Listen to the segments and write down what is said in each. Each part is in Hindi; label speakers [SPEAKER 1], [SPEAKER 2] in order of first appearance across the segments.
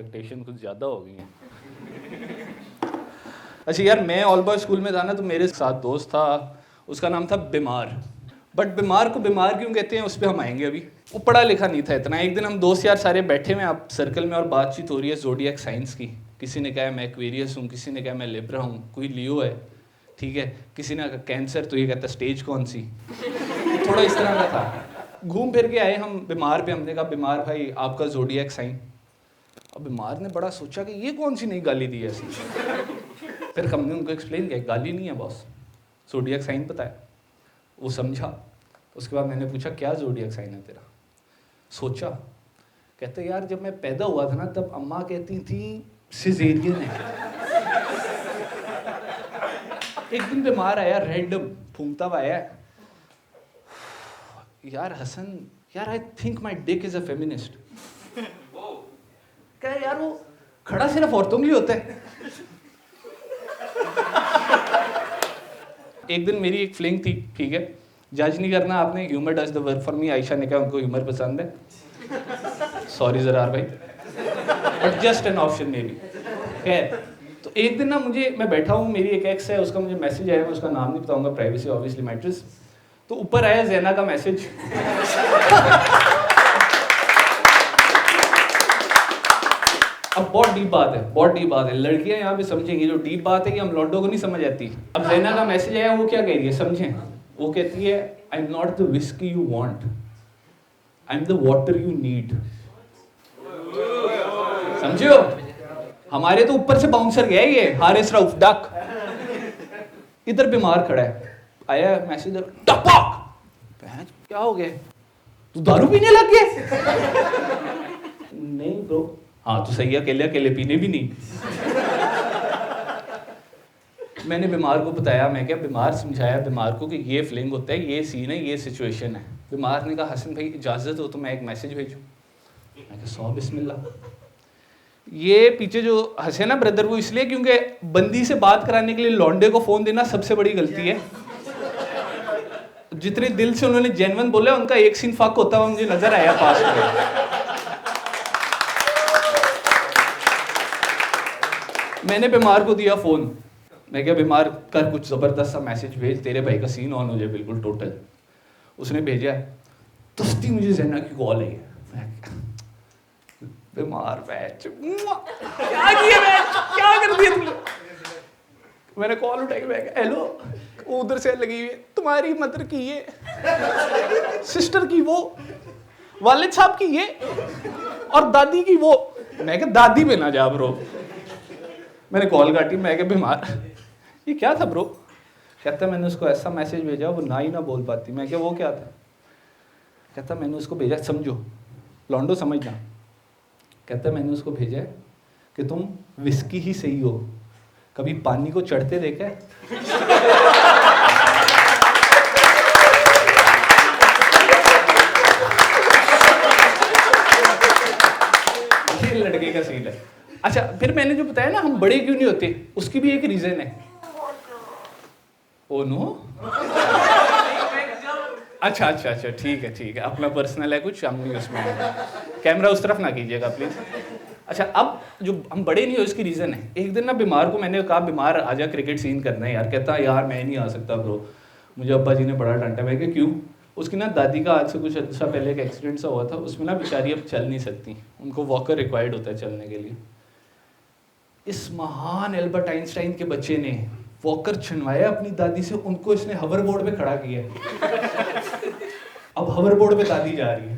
[SPEAKER 1] एक्सपेक्टेशन कुछ ज़्यादा हो गई हैं। अच्छा यार, मैं ऑल बॉय स्कूल में था ना, तो मेरे साथ दोस्त था, उसका नाम था बीमार। बट बीमार को बीमार क्यों कहते हैं उस पर हम आएंगे अभी। वो पढ़ा लिखा नहीं था इतना। एक दिन हम दोस्त यार सारे बैठे हुए आप सर्कल में और बातचीत हो रही है ज़ोडिएक साइंस की। किसी ने कहा मैं एक्वेरियस हूँ, किसी ने कहा मैं लिब्रा हूँ, कोई लियो है, ठीक है, किसी ने कहा कैंसर, तो ये कहता स्टेज कौन सी। थोड़ा इस तरह का था। घूम फिर के आए हम बीमार पे, हमने कहा बीमार भाई आपका ज़ोडिएक साइन। अब बीमार ने बड़ा सोचा कि ये कौन सी नई गाली दी है ऐसी। फिर हमने उनको एक्सप्लेन किया गाली नहीं है बॉस, ज़ोडिएक साइन पता है। वो समझा। उसके बाद मैंने पूछा क्या ज़ोडिएक साइन है तेरा। सोचा, कहते यार जब मैं पैदा हुआ था ना तब अम्मा कहती थी सिजेरियन है। एक दिन बीमार आया, रैंडम फूंकता हुआ आया, यार हसन यार I think my Dick is a feminist. क्या यार वो खड़ा सिर्फ औरतों के लिए होता है। एक दिन मेरी एक फ्लिंग थी, ठीक है, जज नहीं करना आपने, humour does the work for me. Ayesha ने कहा उनको ह्यूमर पसंद है, सॉरी ज़रार भाई, but just an option may be. खैर, तो एक दिन ना मैं बैठा हूँ, मेरी एक एक्स है, उसका मुझे मैसेज आया, मैं उसका नाम नहीं बताऊंगा, प्राइवेसी ऑब्वियसली मैटर्स। तो ऊपर आया जैना का मैसेज। अब बहुत डीप बात है, बहुत डीप बात है, लड़कियां यहाँ पे समझेंगी। जो डीप बात है कि हम लौंडों को नहीं समझ आती। अब जैना का मैसेज आया, वो क्या कह रही है समझें। वो कहती है I am not the whisky you want, I am the water you need. समझो, हमारे तो ऊपर से बाउंसर गया ये हारिस रऊफ डक। इधर बीमार खड़ा है, आया मैसेज, क्या हो गया, तू दारू पीने लग गया। नहीं ब्रो, हाँ तो सही है, अकेले अकेले पीने भी नहीं। मैंने बीमार को बताया, मैं क्या बीमार समझाया बीमार को कि ये फीलिंग होता है, ये सीन है, ये सिचुएशन है। बीमार ने कहा हसन भाई इजाज़त हो तो मैं एक मैसेज भेजूं। मैं कहा सौ बिस्मिल्लाह। ये पीछे जो हंसे ना ब्रदर, वो इसलिए क्योंकि बंदी से बात कराने के लिए लौंडे को फ़ोन देना सबसे बड़ी गलती है। जितने दिल से उन्होंने जेन्युइन बोला, उनका एक सीन फक होता हुआ मुझे नजर आया पास में। मैंने बीमार को दिया फ़ोन, मैं क्या बीमार कर कुछ ज़बरदस्त सा मैसेज भेज, तेरे भाई का सीन ऑन हो जाए बिल्कुल टोटल। उसने भेजा, तुस्ती मुझे जैना की कॉल आई है। बीमार बैच क्या किया, मैं क्या कर दिया तुमने। मैंने कॉल उठाई, मैं हेलो, उधर से लगी हुई है तुम्हारी मदर की ये, सिस्टर की वो, वालिद साहब की ये, और दादी की वो। मैं क्या दादी पे ना जा ब्रो। मैंने कॉल काटी, मैं क्या बीमार, ये क्या था ब्रो। कहता मैंने उसको ऐसा मैसेज भेजा वो ना ही ना बोल पाती। मैं क्या वो क्या था। कहता मैंने उसको भेजा, समझो लॉन्डो समझना। कहता मैंने उसको भेजा है कि तुम विस्की ही सही हो, कभी पानी को चढ़ते देखा है। ये लड़के का सीन है। अच्छा, फिर मैंने जो बताया ना हम बड़े क्यों नहीं होते, उसकी भी एक रीजन है। ओ नो, अच्छा अच्छा अच्छा, ठीक है, अपना पर्सनल है कुछ, हम नहीं उसमें, कैमरा उस तरफ ना कीजिएगा प्लीज। अच्छा, अब जो हम बड़े नहीं हो इसकी रीज़न है। एक दिन ना बीमार को मैंने कहा बीमार आजा क्रिकेट सीन करना है यार। कहता यार मैं नहीं आ सकता ब्रो, मुझे अब्बा जी ने बड़ा डांटा। मैं क्या क्यों। उसकी ना दादी का आज से कुछ अच्छा पहले एक एक्सीडेंट सा हुआ था, उसमें ना बेचारी अब चल नहीं सकती, उनको वॉकर रिक्वायर्ड होता है चलने के लिए। इस महान एल्बर्ट आइंस्टाइन के बच्चे ने वॉकर छिनवाया अपनी दादी से, उनको इसने हवर बोर्ड पे खड़ा किया। अब हवर बोर्ड पे दादी जा रही है।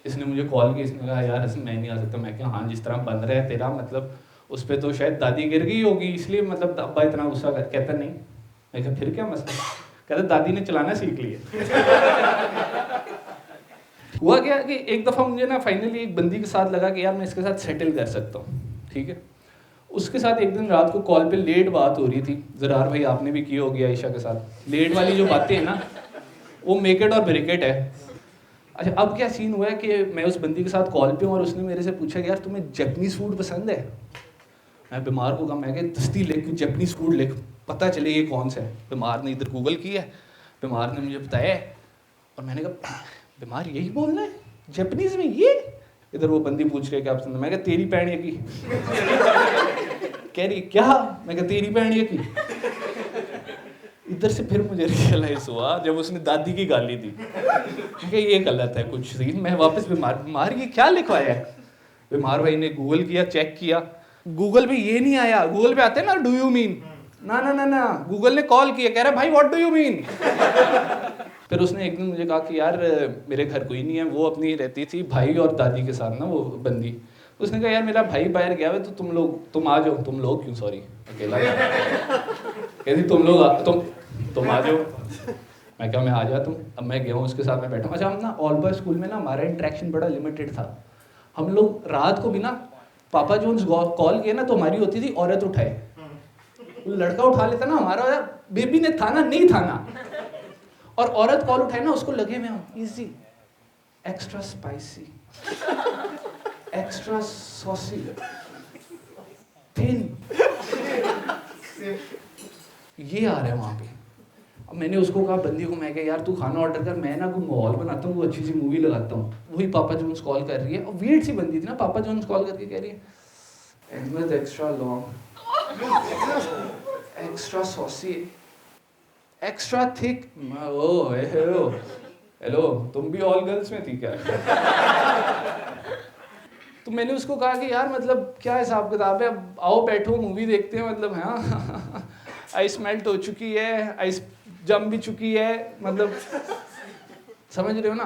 [SPEAKER 1] इसने मुझे कॉल की, इसने कहा यार हसन मैं नहीं आ सकता। मैं क्या हाँ जिस तरह बन रहा है तेरा, मतलब उस पर तो शायद दादी गिर गई होगी इसलिए मतलब अब्बा इतना गुस्सा कर। कहता नहीं। मैं कहा फिर क्या मसला। कहता दादी ने चलाना सीख लिया। हुआ क्या कि एक दफ़ा मुझे ना फाइनली एक बंदी के साथ लगा कि यार मैं इसके साथ सेटल कर सकता हूँ, ठीक है। उसके साथ एक दिन रात को कॉल पे लेट बात हो रही थी। ज़रार भाई आपने भी की होगी आयशा के साथ। लेट वाली जो बातें हैं ना वो मेक इट और ब्रेक इट है। अच्छा, अब क्या सीन हुआ है कि मैं उस बंदी के साथ कॉल पे हूँ और उसने मेरे से पूछा कि यार तुम्हें जैपनीज़ फूड पसंद है। मैं बीमार को कहा, मैं क्या दस्ती लिख जैपनीज़ फूड लिख, पता चले ये कौन सा है। बीमार ने इधर गूगल किया है, बीमार ने मुझे बताया और मैंने कहा बीमार यही बोलना है जैपनीज़ में ये। इधर वो बंदी पूछ रही है क्या पसंद है, मैं कहा तेरी पैण ये की। कह रही क्या, मैं कहा तेरी पैण ये की। इधर से फिर मुझे रियलाइज हुआ जब उसने दादी की गाली दी, मैं ये गलत है कुछ सीन। मैं वापस बीमार ये क्या लिखवाया है। बीमार भाई ने गूगल किया, चेक किया, गूगल पे ये नहीं आया। गूगल पे आते हैं ना डू यू मीन, ना ना ना ना, गूगल ने कॉल किया, कह रहा भाई व्हाट डू यू मीन। फिर उसने एक दिन मुझे कहा कि यार मेरे घर कोई नहीं है, वो अपनी रहती थी भाई और दादी के साथ ना, वो बंदी। उसने कहा यार मेरा भाई बाहर गया है तो तुम आ जाओ। तुम लोग क्यों, सॉरी अकेला कहती तुम आ जाओ। मैं क्या मैं आ जाता हूँ। अब मैं गया हूँ उसके साथ, मैं बैठा हूँ। अच्छा हम ना ऑल बॉय स्कूल में ना हमारा इंटरेक्शन बड़ा लिमिटेड था। हम लोग रात को भी ना पापा जोन्स कॉल किए ना तो हमारी होती थी औरत उठाए, लड़का उठा लेता ना हमारा बेबी ने था ना, नहीं था ना। और औरत कॉल उठाए ना उसको लगे में easy, extra spicy, extra saucy, thin, ये आ रहा है वहां पे। अब मैंने उसको कहा बंदी को, मैं कहा यार तू खाना ऑर्डर कर, मैं ना कोई माहौल बनाता हूँ, वो अच्छी सी मूवी लगाता हूँ। वही पापा जोन्स कॉल कर रही है और वीड सी बंदी थी ना, पापा जोन्स कॉल करके कह रही है Ahmed extra long, extra saucy, extra thick. Oh hello तुम भी ऑल गर्ल्स में थी क्या। तो मैंने उसको कहा कि यार मतलब क्या हिसाब किताब है, अब आओ बैठो मूवी देखते हैं। मतलब हाँ आइस मेल्ट हो चुकी है, आइस जम भी चुकी है, मतलब समझ रहे हो ना।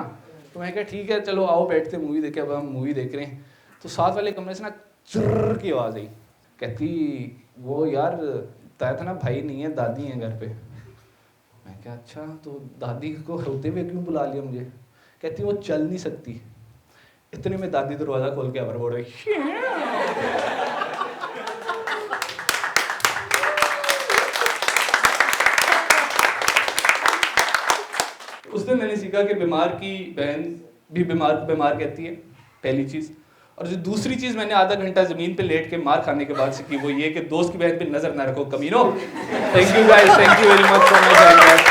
[SPEAKER 1] तो मैं कहा ठीक है चलो आओ बैठते मूवी देखे। अब हम मूवी देख रहे हैं तो साथ वाले कमरे से ना चुर्र की आवाज़ आई। कहती वो यार बताया था ना भाई नहीं है, दादी है घर पे। मैं क्या अच्छा, तो दादी को रोते हुए क्यों बुला लिया मुझे। कहती वो चल नहीं सकती। इतने में दादी दरवाजा खोल के अबर बोल रही। उस दिन मैंने सीखा कि बीमार की बहन भी बीमार कहती है, पहली चीज। और जो दूसरी चीज मैंने आधा घंटा जमीन पे लेट के मार खाने के बाद सीखी वो ये कि दोस्त की बहन पे नजर ना रखो कमीनो। Thank you guys, thank you very much for my time.